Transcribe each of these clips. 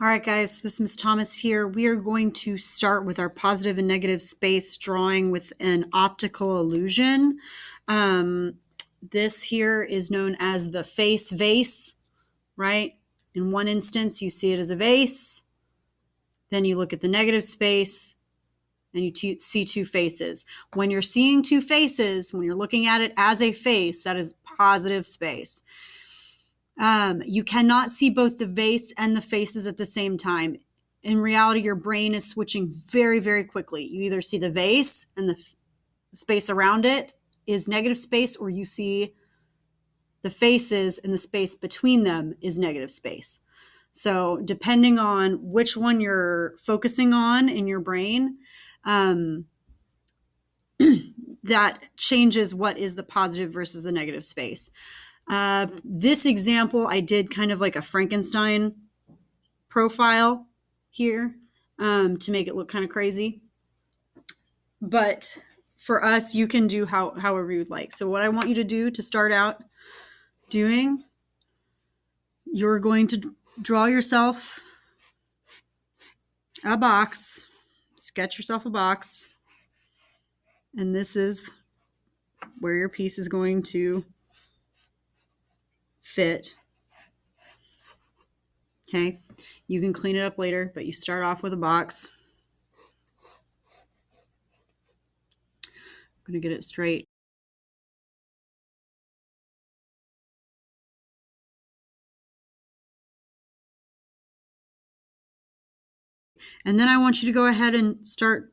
All right, guys, this is Ms. Thomas here. We are going to start with our positive and negative space drawing with an optical illusion. This here is known as the face vase, right? In one instance, you see it as a vase. Then you look at the negative space and you see two faces. When you're seeing two faces, when you're looking at it as a face, that is positive space. You cannot see both the vase and the faces at the same time. In reality, your brain is switching very, very quickly. You either see the vase and the space around it is negative space, or you see the faces and the space between them is negative space. So depending on which one you're focusing on in your brain, that changes what is the positive versus the negative space. This example, I did kind of like a Frankenstein profile here to make it look kind of crazy. But for us, you can do however you would like. So what I want you to do to start out doing, you're going to draw yourself a box, sketch yourself a box, and this is where your piece is going to fit. Okay, you can clean it up later, but you start off with a box. I'm going to get it straight. And then I want you to go ahead and start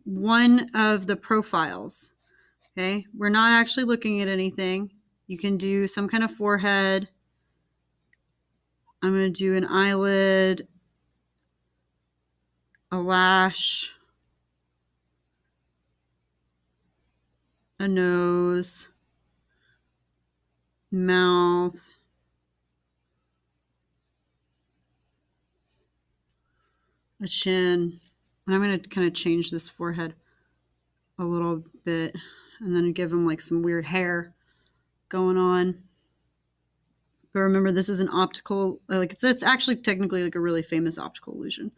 one of the profiles. Okay, we're not actually looking at anything. You can do some kind of forehead. I'm going to do an eyelid, a lash, a nose, mouth, a chin. And I'm going to kind of change this forehead a little bit and then give them like some weird hair going on. But remember, this is an optical, like it's actually technically like a really famous optical illusion.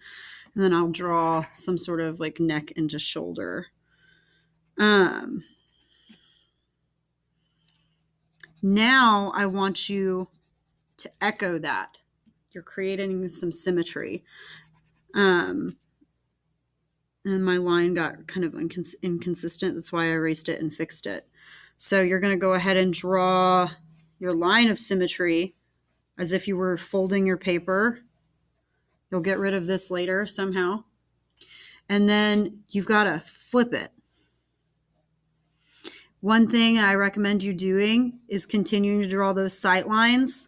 And then I'll draw some sort of like neck and just shoulder. Now I want you to echo that. You're creating some symmetry. And my line got kind of inconsistent. That's why I erased it and fixed it. So you're going to go ahead and draw your line of symmetry as if you were folding your paper. You'll get rid of this later somehow. And then you've got to flip it. One thing I recommend you doing is continuing to draw those sight lines.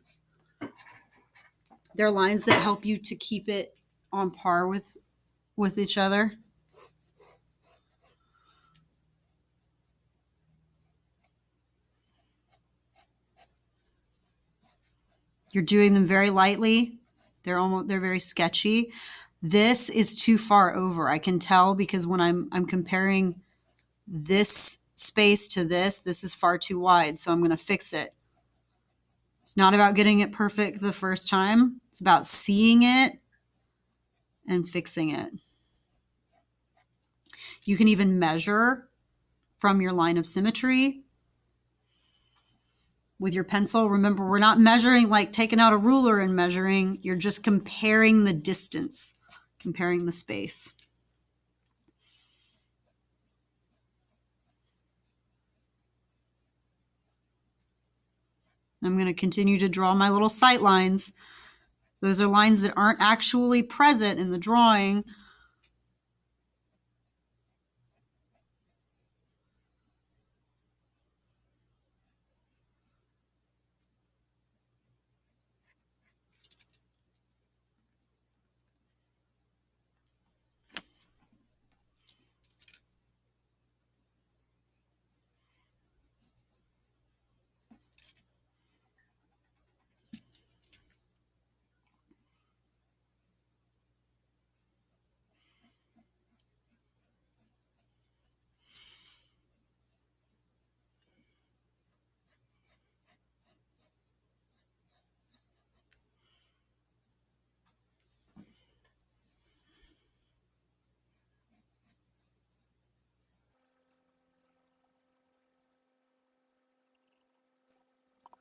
They're lines that help you to keep it on par with each other. You're doing them very lightly. They're very sketchy. This is too far over. I can tell because when I'm comparing this space to this is far too wide. So I'm going to fix it. It's not about getting it perfect the first time. It's about seeing it and fixing it. You can even measure from your line of symmetry with your pencil. Remember, we're not measuring like taking out a ruler and measuring. You're just comparing the distance, comparing the space. I'm going to continue to draw my little sight lines. Those are lines that aren't actually present in the drawing.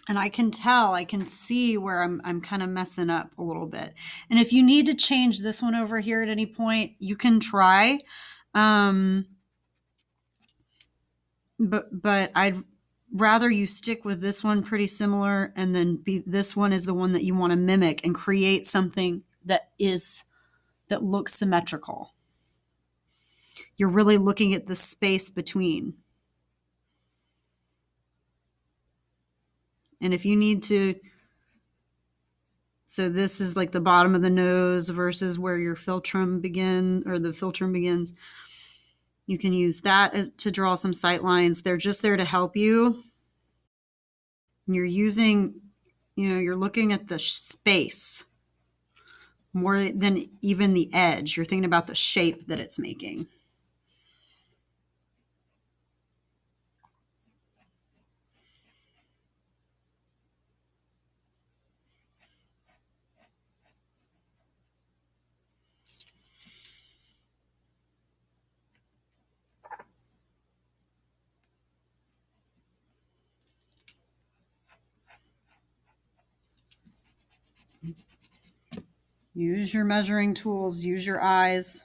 And I can tell, I can see where I'm kind of messing up a little bit. And if you need to change this one over here at any point, you can try. Um, but I'd rather you stick with this one pretty similar, and then this one is the one that you want to mimic and create something that looks symmetrical. You're really looking at the space between. And if you need to, so this is like the bottom of the nose versus where your philtrum the philtrum begins. You can use that to draw some sight lines. They're just there to help you. And you're looking at the space more than even the edge. You're thinking about the shape that it's making. Use your measuring tools, use your eyes.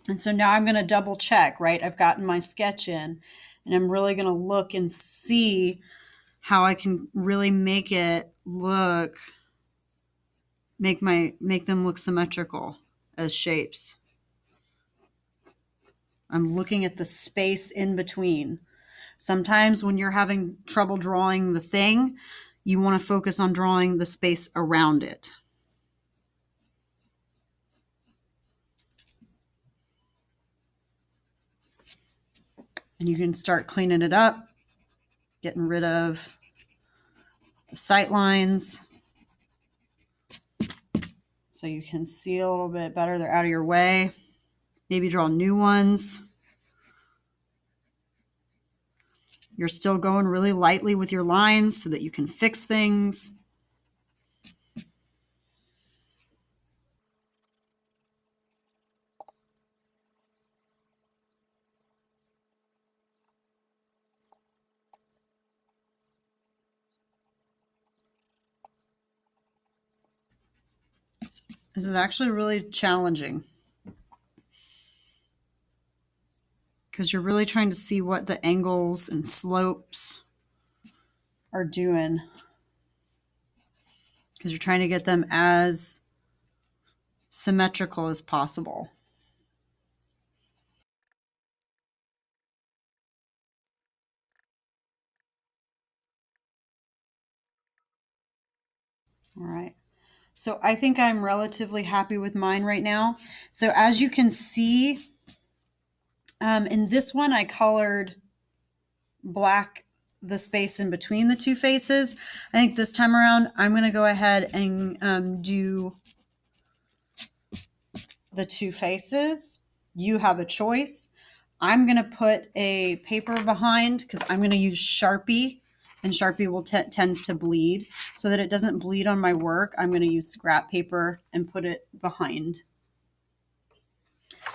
And so now I'm going to double check, right? I've gotten my sketch in, and I'm really going to look and see how I can really make them look symmetrical as shapes. I'm looking at the space in between. Sometimes when you're having trouble drawing the thing, you want to focus on drawing the space around it. And you can start cleaning it up, getting rid of the sight lines so you can see a little bit better. They're out of your way. Maybe draw new ones. You're still going really lightly with your lines so that you can fix things. This is actually really challenging because you're really trying to see what the angles and slopes are doing, because you're trying to get them as symmetrical as possible. All right. So I think I'm relatively happy with mine right now. So as you can see, in this one, I colored black the space in between the two faces. I think this time around, I'm going to go ahead and do the two faces. You have a choice. I'm going to put a paper behind because I'm going to use Sharpie, and Sharpie will tends to bleed. So that it doesn't bleed on my work, I'm going to use scrap paper and put it behind.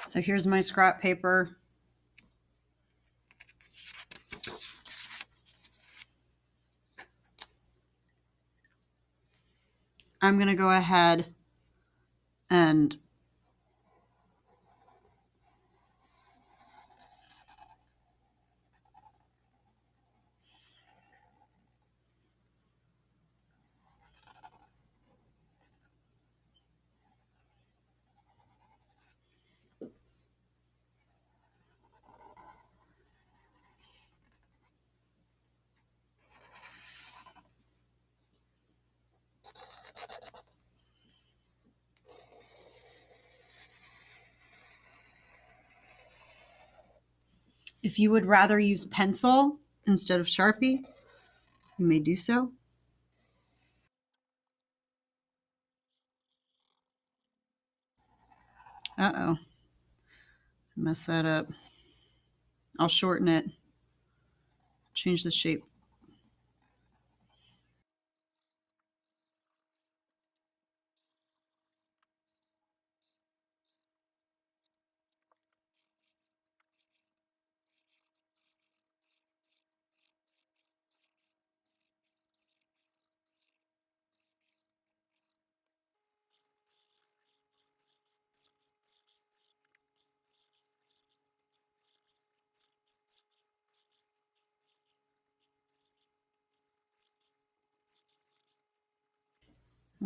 So here's my scrap paper. I'm going to go ahead and if you would rather use pencil instead of Sharpie, you may do so. Uh-oh. Mess that up. I'll shorten it. Change the shape.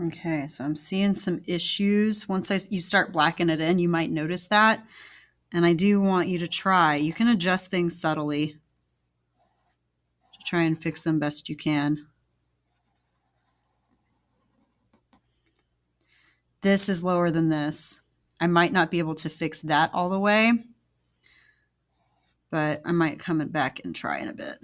Okay, so I'm seeing some issues. Once you start blacking it in, you might notice that. And I do want you to try. You can adjust things subtly to try and fix them best you can. This is lower than this. I might not be able to fix that all the way, but I might come back and try in a bit.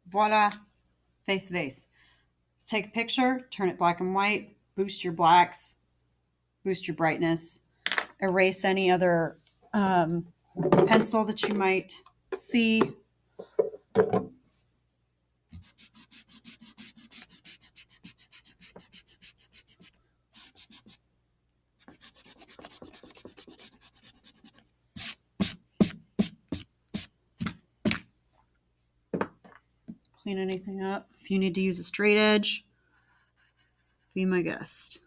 Voila, face vase. Take a picture, turn it black and white, boost your blacks, boost your brightness, erase any other pencil that you might see. Clean anything up. If you need to use a straight edge, be my guest.